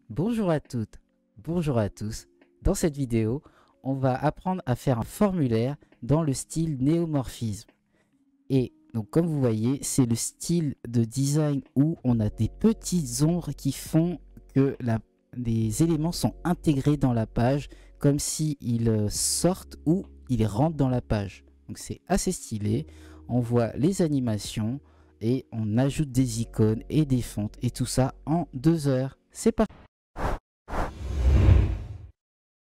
Bonjour à toutes, bonjour à tous. Dans cette vidéo, on va apprendre à faire un formulaire dans le style néomorphisme. Et donc comme vous voyez, c'est le style de design où on a des petites ombres qui font que les éléments sont intégrés dans la page comme s'ils sortent ou ils rentrent dans la page. Donc c'est assez stylé. On voit les animations et on ajoute des icônes et des fontes et tout ça en 2 heures. C'est parti.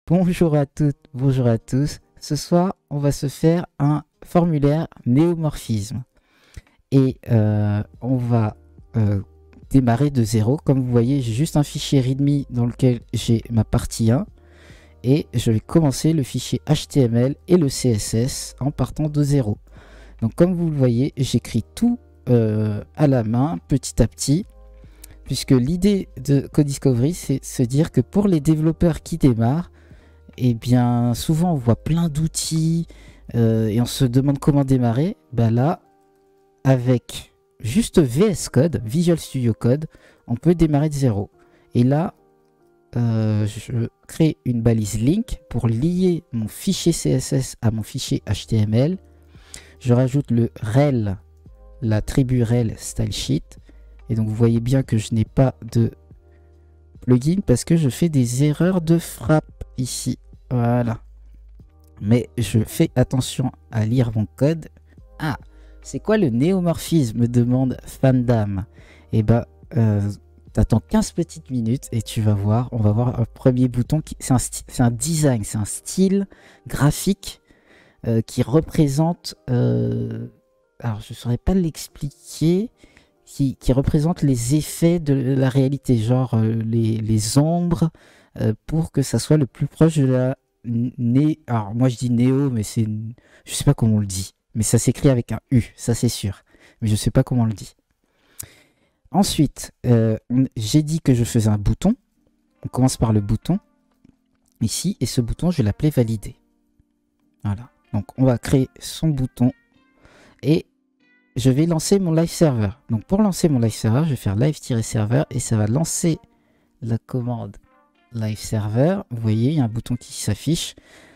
Bonjour à toutes, bonjour à tous. Ce soir, on va se faire un formulaire néomorphisme. Et on va démarrer de zéro. Comme vous voyez, j'ai juste un fichier README dans lequel j'ai ma partie 1. Et je vais commencer le fichier HTML et le CSS en partant de zéro. Donc comme vous le voyez, j'écris tout à la main, petit à petit. Puisque l'idée de Codiscovery, c'est de se dire que pour les développeurs qui démarrent, et bien souvent on voit plein d'outils et on se demande comment démarrer. Ben là, avec juste VS Code, Visual Studio Code, on peut démarrer de zéro. Et là, je crée une balise link pour lier mon fichier CSS à mon fichier HTML. Je rajoute le rel, la tribu rel stylesheet. Et donc vous voyez bien que je n'ai pas de plugin parce que je fais des erreurs de frappe ici. Voilà. Mais je fais attention à lire mon code. Ah, c'est quoi le néomorphisme, me demande Fandam. Et ben, t'attends 15 petites minutes et tu vas voir. On va voir un premier bouton. C'est un design, c'est un style graphique qui représente... alors, je ne saurais pas l'expliquer. Qui représente les effets de la réalité, genre les ombres, pour que ça soit le plus proche de la alors moi je dis néo, mais c'est, je sais pas comment on le dit, mais ça s'écrit avec un U, ça c'est sûr, mais je sais pas comment on le dit. Ensuite, j'ai dit que je faisais un bouton. On commence par le bouton ici, et ce bouton je vais l'appeler valider. Voilà, donc on va créer son bouton et je vais lancer mon live server. Donc pour lancer mon live server, je vais faire live-server et ça va lancer la commande live server. Vous voyez, il y a un bouton qui s'affiche.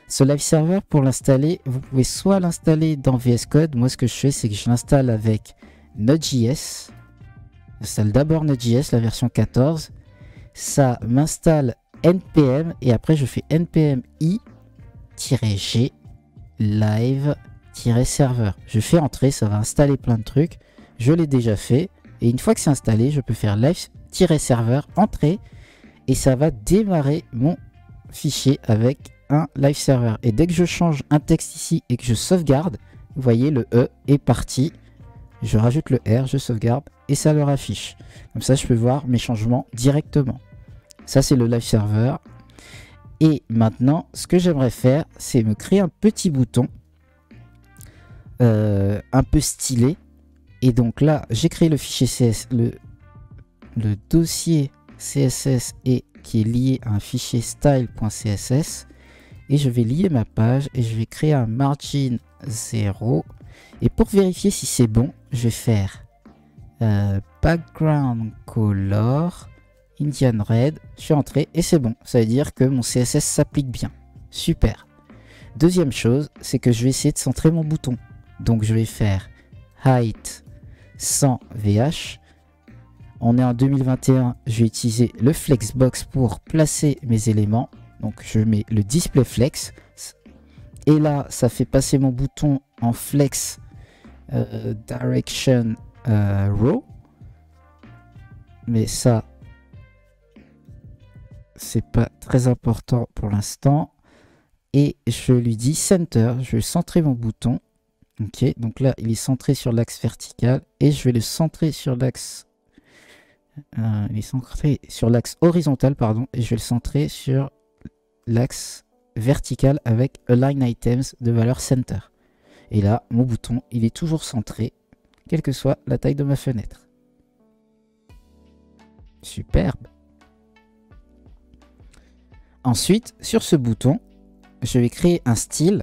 Ce live server, pour l'installer, vous pouvez soit l'installer dans VS Code. Moi, ce que je fais, c'est que je l'installe avec Node.js. J'installe d'abord Node.js, la version 14. Ça m'installe npm et après, je fais npm i-g live-serveur. Je fais entrer, ça va installer plein de trucs. Je l'ai déjà fait. Et une fois que c'est installé, je peux faire live-serveur, entrer. Et ça va démarrer mon fichier avec un live server. Et dès que je change un texte ici et que je sauvegarde, vous voyez, le E est parti. Je rajoute le R, je sauvegarde et ça leur affiche. Comme ça, je peux voir mes changements directement. Ça, c'est le live server. Et maintenant, ce que j'aimerais faire, c'est me créer un petit bouton un peu stylé. Et donc là, j'ai créé le fichier CSS, le dossier CSS et qui est lié à un fichier style.css. Et je vais lier ma page et je vais créer un margin 0. Et pour vérifier si c'est bon, je vais faire background color Indian Red. Je suis entré et c'est bon. Ça veut dire que mon CSS s'applique bien. Super. Deuxième chose, c'est que je vais essayer de centrer mon bouton. Donc je vais faire height sans VH. On est en 2021, je vais utiliser le Flexbox pour placer mes éléments. Donc je mets le display flex. Et là, ça fait passer mon bouton en flex direction row. Mais ça, c'est pas très important pour l'instant. Et je lui dis center, je vais centrer mon bouton. Ok, donc là, il est centré sur l'axe vertical et je vais le centrer sur l'axe... il est centré sur l'axe horizontal, pardon, et je vais le centrer sur l'axe vertical avec Align Items de valeur Center. Et là, mon bouton, il est toujours centré, quelle que soit la taille de ma fenêtre. Superbe. Ensuite, sur ce bouton, je vais créer un style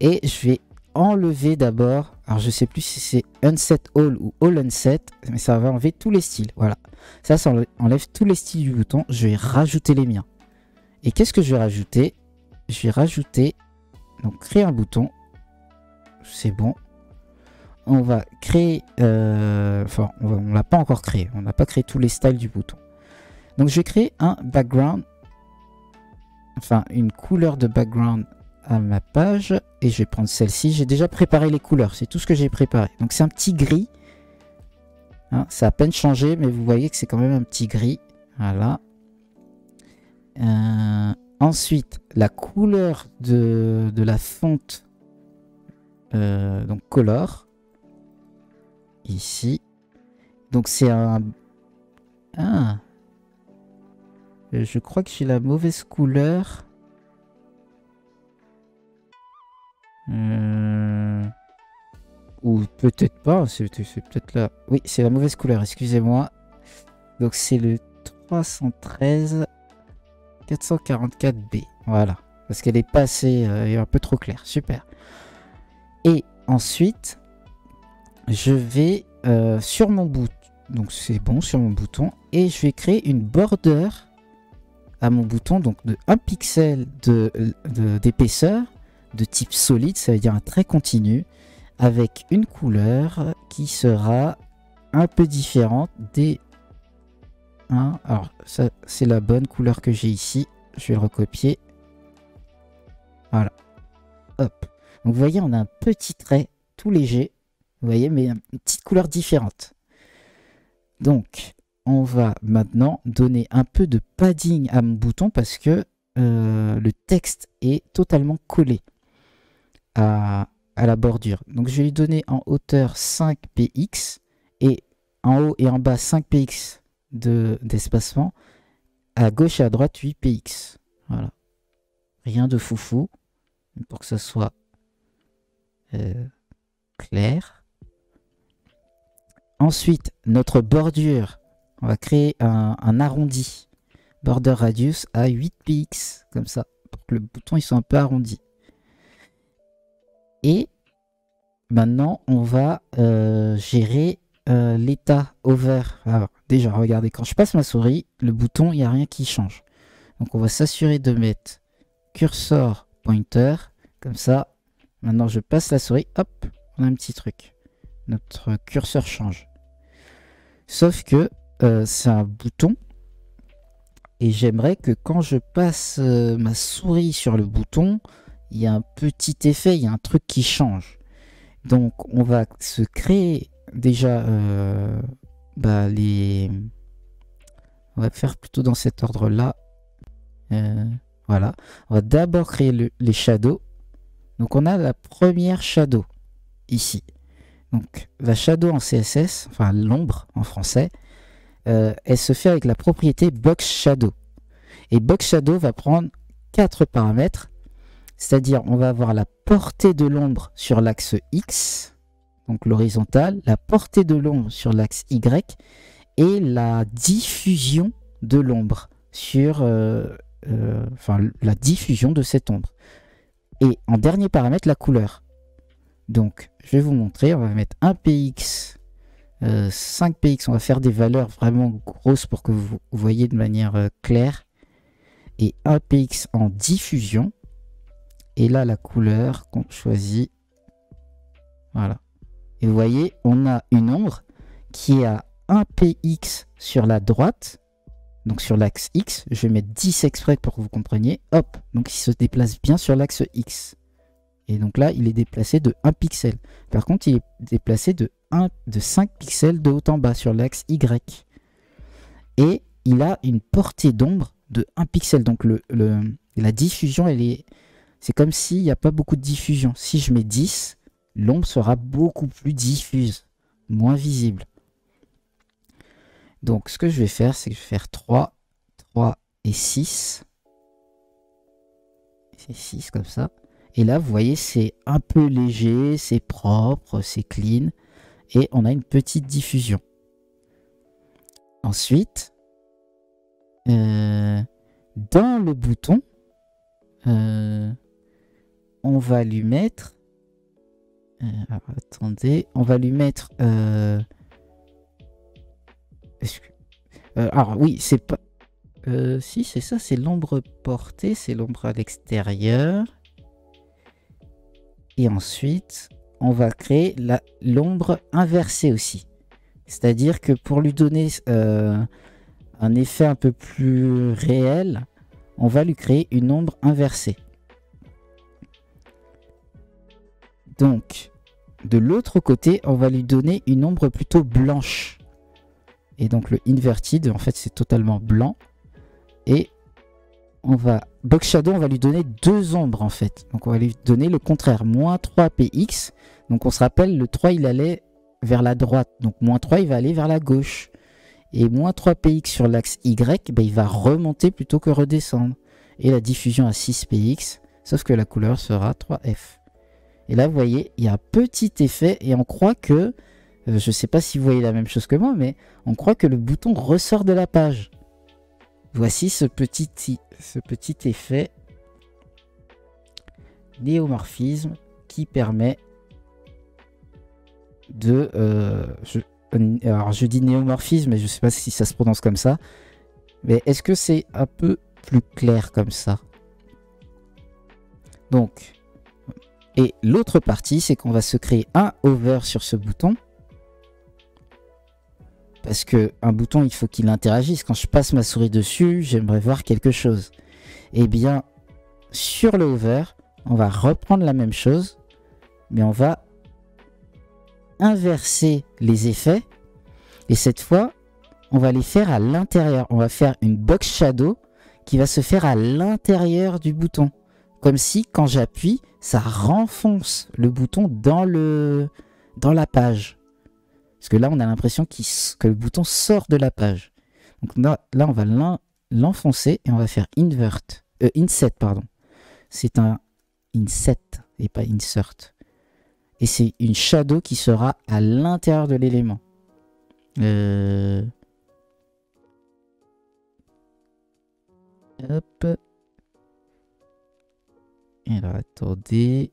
et je vais enlever d'abord. Alors je sais plus si c'est Unset All ou All Unset, mais ça va enlever tous les styles. Voilà. Ça enlève tous les styles du bouton. Je vais rajouter les miens. Et qu'est-ce que je vais rajouter? Je vais rajouter, donc créer un bouton. C'est bon. On va créer, enfin on l'a pas encore créé. On n'a pas créé tous les styles du bouton. Donc je vais créer un background, enfin une couleur de background à ma page, et je vais prendre celle-ci. J'ai déjà préparé les couleurs, c'est tout ce que j'ai préparé. Donc c'est un petit gris, hein, ça a à peine changé, mais vous voyez que c'est quand même un petit gris. Voilà. Ensuite, la couleur de la fonte, donc color, ici. Donc c'est un... Ah, je crois que j'ai la mauvaise couleur. Ou peut-être pas, c'est peut-être là. Oui, c'est la mauvaise couleur, excusez-moi. Donc c'est le 313 444B. Voilà. Parce qu'elle est pas assez, un peu trop claire. Super. Et ensuite, je vais sur mon bouton. Donc c'est bon, sur mon bouton. Et je vais créer une border à mon bouton. Donc de 1 pixel d'épaisseur. De type solide, ça veut dire un trait continu. Avec une couleur qui sera un peu différente des... Hein, alors ça c'est la bonne couleur que j'ai ici. Je vais le recopier. Voilà. Hop. Donc vous voyez, on a un petit trait tout léger. Vous voyez, mais une petite couleur différente. Donc, on va maintenant donner un peu de padding à mon bouton parce que le texte est totalement collé à la bordure. Donc, je vais lui donner en hauteur 5px et en haut et en bas 5px d'espacement. À gauche et à droite 8px. Voilà. Rien de foufou. Pour que ça soit clair. Ensuite, notre bordure, on va créer un arrondi. Border radius à 8px. Comme ça. Pour que le bouton il soit un peu arrondi. Et maintenant, on va gérer l'état over. Alors, déjà, regardez, quand je passe ma souris, le bouton, il n'y a rien qui change. Donc, on va s'assurer de mettre cursor pointer. Comme ça, maintenant, je passe la souris. Hop, on a un petit truc. Notre curseur change. Sauf que c'est un bouton. Et j'aimerais que quand je passe ma souris sur le bouton, il y a un petit effet, il y a un truc qui change. Donc on va se créer déjà les... On va faire plutôt dans cet ordre-là. Voilà. On va d'abord créer les shadows. Donc on a la première shadow ici. Donc la shadow en CSS, enfin l'ombre en français, elle se fait avec la propriété box shadow. Et box shadow va prendre 4 paramètres. C'est-à-dire, on va avoir la portée de l'ombre sur l'axe X, donc l'horizontale, la portée de l'ombre sur l'axe Y, et la diffusion de l'ombre sur, la diffusion de cette ombre. Et en dernier paramètre, la couleur. Donc, je vais vous montrer, on va mettre 1px, 5px, on va faire des valeurs vraiment grosses pour que vous voyez de manière claire, et 1px en diffusion. Et là, la couleur qu'on choisit. Voilà. Et vous voyez, on a une ombre qui est à 1px sur la droite. Donc sur l'axe X. Je vais mettre 10 exprès pour que vous compreniez. Hop. Donc il se déplace bien sur l'axe X. Et donc là, il est déplacé de 1 pixel. Par contre, il est déplacé de 5 pixels de haut en bas sur l'axe Y. Et il a une portée d'ombre de 1 pixel. Donc la diffusion, elle est... C'est comme s'il n'y a pas beaucoup de diffusion. Si je mets 10, l'ombre sera beaucoup plus diffuse, moins visible. Donc ce que je vais faire, c'est que je vais faire 3, 3 et 6. C'est 6 comme ça. Et là, vous voyez, c'est un peu léger, c'est propre, c'est clean. Et on a une petite diffusion. Ensuite, dans le bouton, on va lui mettre Alors, attendez, on va lui mettre... alors oui, c'est pas... si, c'est ça, c'est l'ombre portée, c'est l'ombre à l'extérieur. Et ensuite, on va créer l'ombre inversée aussi. C'est-à-dire que pour lui donner un effet un peu plus réel, on va lui créer une ombre inversée. Donc, de l'autre côté, on va lui donner une ombre plutôt blanche. Et donc le inverted, en fait, c'est totalement blanc. Et on va... Box Shadow, on va lui donner deux ombres, en fait. Donc on va lui donner le contraire, moins 3 px. Donc on se rappelle, le 3, il allait vers la droite. Donc moins 3, il va aller vers la gauche. Et moins 3 px sur l'axe y, ben, il va remonter plutôt que redescendre. Et la diffusion à 6 px, sauf que la couleur sera 3f. Et là, vous voyez, il y a un petit effet et on croit que, je ne sais pas si vous voyez la même chose que moi, mais on croit que le bouton ressort de la page. Voici ce petit effet néomorphisme qui permet de... alors, je dis néomorphisme, mais je ne sais pas si ça se prononce comme ça. Mais est-ce que c'est un peu plus clair comme ça? Donc... Et l'autre partie, c'est qu'on va se créer un hover sur ce bouton. Parce qu'un bouton, il faut qu'il interagisse. Quand je passe ma souris dessus, j'aimerais voir quelque chose. Et bien, sur le hover, on va reprendre la même chose. Mais on va inverser les effets. Et cette fois, on va les faire à l'intérieur. On va faire une box shadow qui va se faire à l'intérieur du bouton. Comme si, quand j'appuie, ça renfonce le bouton dans la page. Parce que là, on a l'impression que le bouton sort de la page. Donc là on va l'enfoncer et on va faire inset, pardon. C'est un inset et pas insert. Et c'est une shadow qui sera à l'intérieur de l'élément. Hop. Alors, attendez.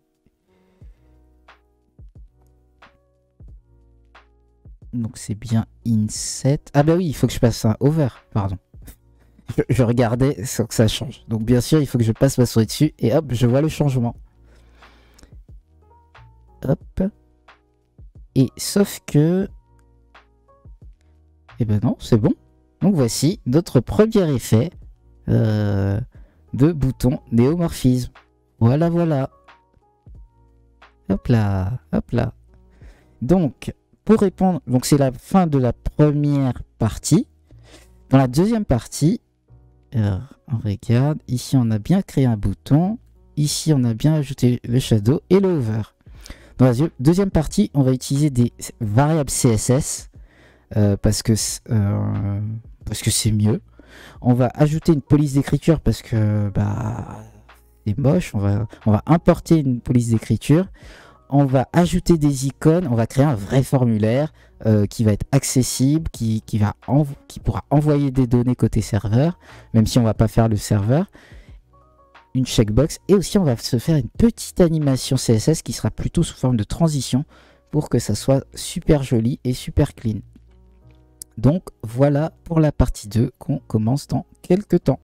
Donc, c'est bien inset. Ah bah oui, il faut que je passe un over, pardon. Je regardais sans que ça change. Donc, bien sûr, il faut que je passe ma souris dessus. Et hop, je vois le changement. Hop. Et sauf que... Eh ben non, c'est bon. Donc, voici notre premier effet de bouton néomorphisme. Voilà, voilà. Hop là, hop là. Donc, pour répondre, donc c'est la fin de la première partie. Dans la deuxième partie, on regarde. Ici, on a bien créé un bouton. Ici, on a bien ajouté le shadow et le hover. Dans la deuxième partie, on va utiliser des variables CSS parce que c'est mieux. On va ajouter une police d'écriture parce que c'est moche. On va importer une police d'écriture. On va ajouter des icônes. On va créer un vrai formulaire qui va être accessible, qui pourra envoyer des données côté serveur, même si on va pas faire le serveur. Une checkbox. Et aussi, on va se faire une petite animation CSS qui sera plutôt sous forme de transition pour que ça soit super joli et super clean. Donc, voilà pour la partie 2 qu'on commence dans quelques temps.